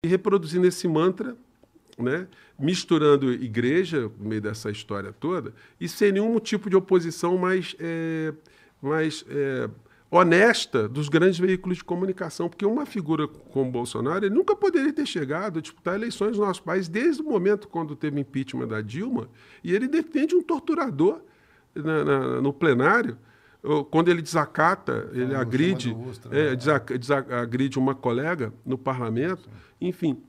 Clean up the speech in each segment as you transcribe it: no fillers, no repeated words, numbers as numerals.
E reproduzindo esse mantra, né, misturando igreja no meio dessa história toda e sem nenhum tipo de oposição mais honesta dos grandes veículos de comunicação, porque uma figura como Bolsonaro ele nunca poderia ter chegado a disputar eleições no nosso país desde o momento quando teve impeachment da Dilma, e ele defende um torturador no plenário, quando ele desacata, ele agride, agride uma colega no parlamento, enfim.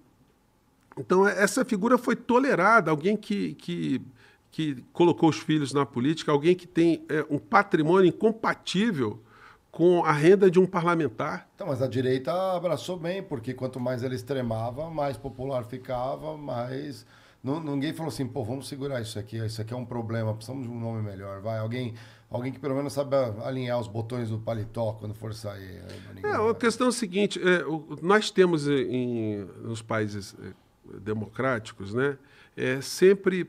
Então, essa figura foi tolerada, alguém que colocou os filhos na política, alguém que tem um patrimônio incompatível com a renda de um parlamentar. Então, mas a direita abraçou bem, porque quanto mais ela extremava, mais popular ficava, mais... Ninguém falou assim, pô, vamos segurar isso aqui é um problema, precisamos de um nome melhor, vai, alguém que pelo menos sabe alinhar os botões do paletó quando for sair. A questão é a seguinte, nós temos nos países democráticos, né, sempre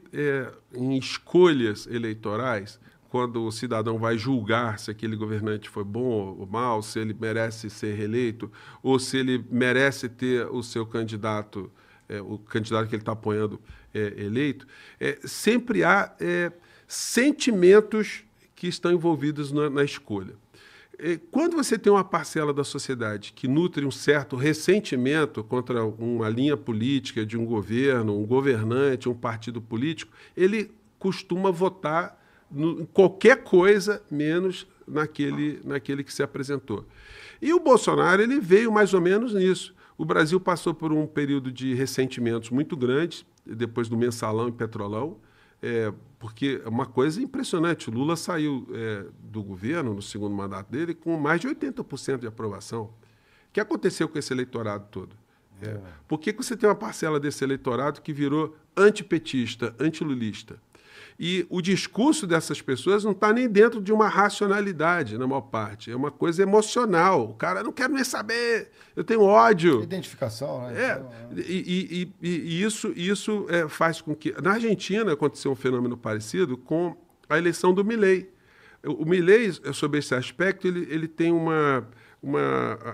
em escolhas eleitorais, quando o cidadão vai julgar se aquele governante foi bom ou mal, se ele merece ser reeleito, ou se ele merece ter o seu candidato, o candidato que ele está apoiando eleito, sempre há sentimentos que estão envolvidos na escolha. Quando você tem uma parcela da sociedade que nutre um certo ressentimento contra uma linha política de um governo, um governante, um partido político, ele costuma votar em qualquer coisa menos naquele que se apresentou. E o Bolsonaro ele veio mais ou menos nisso. O Brasil passou por um período de ressentimentos muito grandes, depois do Mensalão e Petrolão, porque é uma coisa impressionante. O Lula saiu do governo, no segundo mandato dele, com mais de 80% de aprovação. O que aconteceu com esse eleitorado todo? Por que você tem uma parcela desse eleitorado que virou antipetista, antilulista? E o discurso dessas pessoas não está nem dentro de uma racionalidade, na maior parte. É uma coisa emocional. O cara, não quero nem saber, eu tenho ódio. Identificação, né? E isso faz com que... Na Argentina aconteceu um fenômeno parecido com a eleição do Milei. O Milei, sobre esse aspecto, ele tem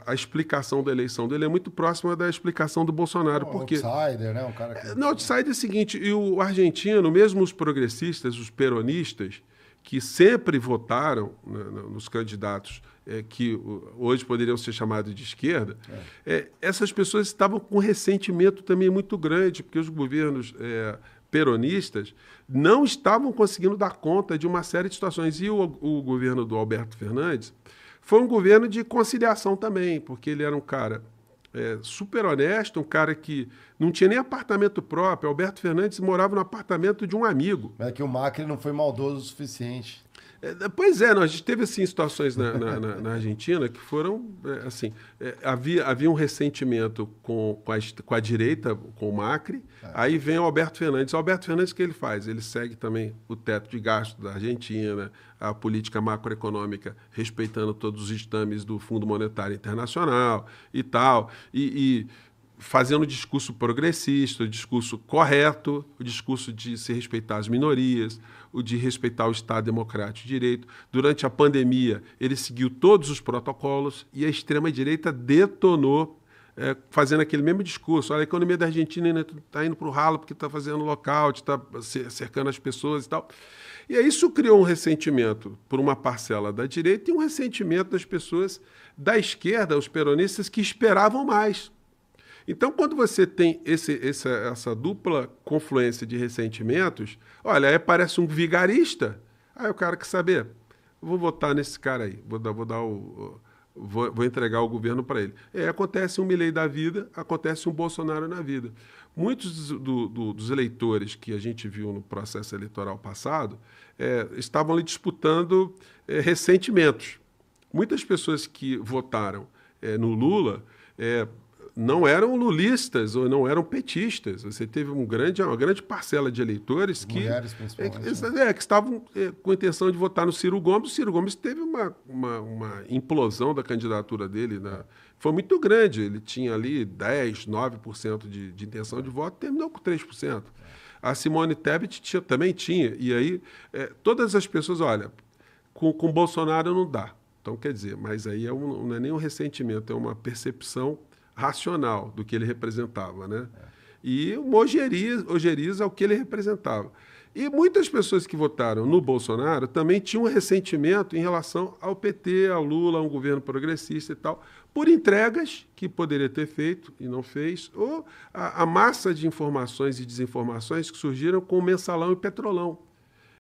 a explicação da eleição dele é muito próxima da explicação do Bolsonaro. Porque outsider, né? Um cara que... No outsider é o seguinte, e o argentino, mesmo os progressistas, os peronistas, que sempre votaram nos candidatos que hoje poderiam ser chamados de esquerda, essas pessoas estavam com um ressentimento também muito grande, porque os governos peronistas não estavam conseguindo dar conta de uma série de situações. E o governo do Alberto Fernandes foi um governo de conciliação também, porque ele era um cara super honesto, um cara que não tinha nem apartamento próprio. Alberto Fernandes morava no apartamento de um amigo. Mas é que o Macri não foi maldoso o suficiente. Pois é, nós teve assim, situações na Argentina que foram assim, havia um ressentimento com a direita, com o Macri, aí vem o Alberto Fernandes. O Alberto Fernandes, o que ele faz? Ele segue também o teto de gasto da Argentina, a política macroeconômica, respeitando todos os ditames do Fundo Monetário Internacional e tal, e fazendo o discurso progressista, o discurso correto, o discurso de se respeitar as minorias, o de respeitar o Estado democrático de direito. Durante a pandemia, ele seguiu todos os protocolos e a extrema-direita detonou, fazendo aquele mesmo discurso. Olha, a economia da Argentina está indo para o ralo porque está fazendo lockout, está cercando as pessoas e tal. E aí isso criou um ressentimento por uma parcela da direita e um ressentimento das pessoas da esquerda, os peronistas, que esperavam mais. Então, quando você tem essa dupla confluência de ressentimentos, olha, aí parece um vigarista, aí o cara quer saber, vou votar nesse cara aí, vou entregar o governo para ele. Acontece um Milei da vida, acontece um Bolsonaro na vida. Muitos dos eleitores que a gente viu no processo eleitoral passado estavam ali disputando ressentimentos. Muitas pessoas que votaram no Lula não eram lulistas ou não eram petistas. Você teve uma grande parcela de eleitores que estavam com a intenção de votar no Ciro Gomes. O Ciro Gomes teve uma implosão da candidatura dele. Foi muito grande. Ele tinha ali 10%, 9% de intenção de voto, terminou com 3%. A Simone Tebet também tinha. E aí, todas as pessoas, olha, com Bolsonaro não dá. Então, quer dizer, mas aí não é nem um ressentimento, é uma percepção racional do que ele representava, né? E uma ojeriza ao que ele representava. E muitas pessoas que votaram no Bolsonaro também tinham um ressentimento em relação ao PT, ao Lula, a um governo progressista e tal, por entregas que poderia ter feito e não fez, ou a massa de informações e desinformações que surgiram com o Mensalão e Petrolão.